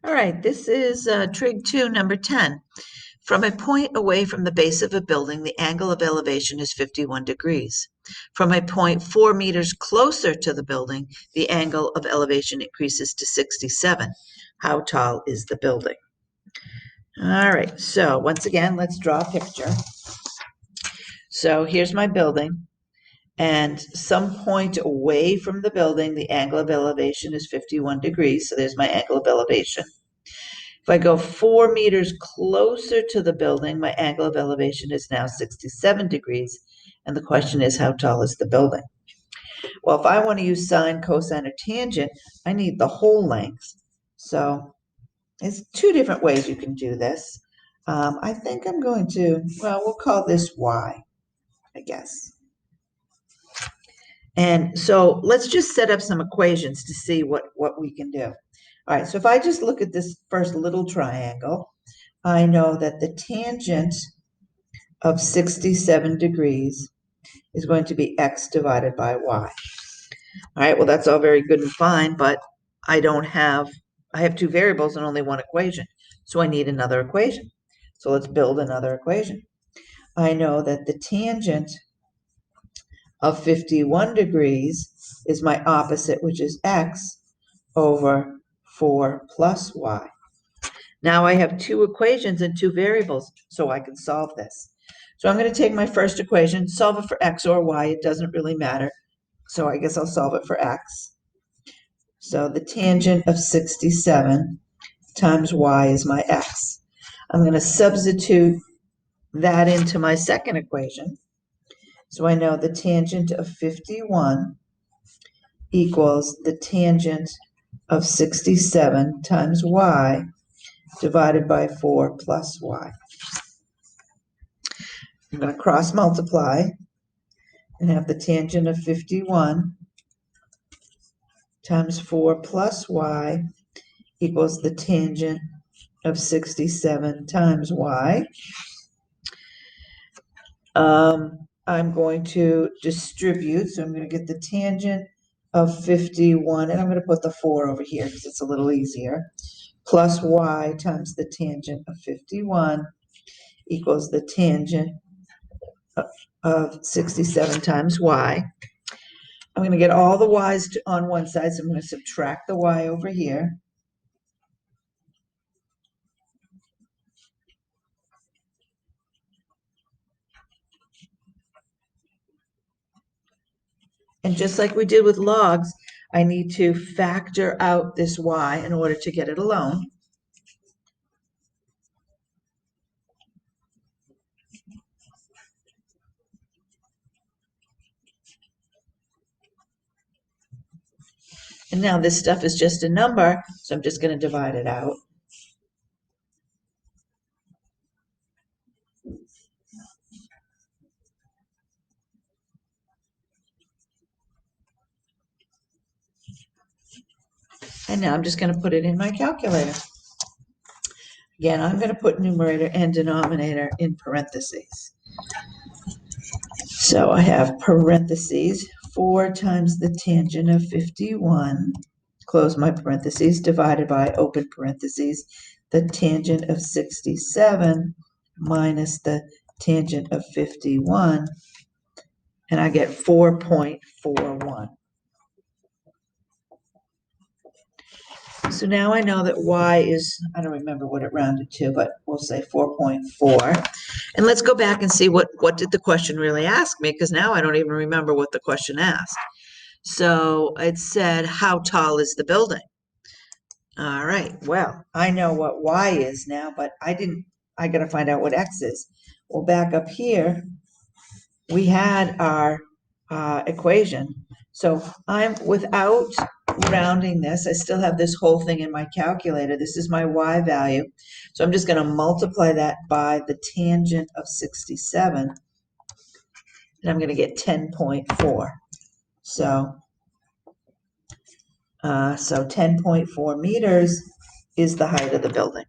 All right, this is Trig 2, number 10. From a point away from the base of a building, the angle of elevation is 51 degrees. From a point 4 meters closer to the building, the angle of elevation increases to 67. How tall is the building? All right, so once again, let's draw a picture. So here's my building, and some point away from the building, the angle of elevation is 51 degrees. So there's my angle of elevation. If I go 4 meters closer to the building, my angle of elevation is now 67 degrees. And the question is, how tall is the building? Well, if I want to use sine, cosine, or tangent, I need the whole length. So there's two different ways you can do this. I think I'm going to, well, we'll call this y, I guess. And so let's just set up some equations to see what we can do. All right, so if I just look at this first little triangle, I know that the tangent of 67 degrees is going to be x divided by y. All right, well, that's all very good and fine, but I have two variables and only one equation. So I need another equation. So let's build another equation. I know that the tangent of 51 degrees is my opposite, which is x over 4 plus y. Now I have two equations and two variables, so I can solve this. So I'm going to take my first equation, solve it for x or y. It doesn't really matter. So I guess I'll solve it for x. So the tangent of 67 times y is my x. I'm going to substitute that into my second equation. So I know the tangent of 51 equals the tangent of 67 times y divided by 4 plus y. I'm going to cross multiply and have the tangent of 51 times 4 plus y equals the tangent of 67 times y. I'm going to distribute, so I'm going to get the tangent of 51, and I'm going to put the 4 over here because it's a little easier, plus y times the tangent of 51 equals the tangent of 67 times y. I'm going to get all the y's on one side, so I'm going to subtract the y over here. And just like we did with logs, I need to factor out this y in order to get it alone. And now this stuff is just a number, so I'm just going to divide it out. And now I'm just going to put it in my calculator. Again, I'm going to put numerator and denominator in parentheses. So I have parentheses, 4 times the tangent of 51, close my parentheses, divided by, open parentheses, the tangent of 67 minus the tangent of 51, and I get 4.41. So now I know that y is, I don't remember what it rounded to, but we'll say 4.4. And let's go back and see what did the question really ask me, because now I don't even remember what the question asked. So it said, how tall is the building? All right, well, I know what y is now, but I got to find out what x is. Well, back up here, we had our equation. So I'm, without rounding this, I still have this whole thing in my calculator. This is my y value. So I'm just going to multiply that by the tangent of 67, and I'm going to get 10.4. So 10.4 meters is the height of the building.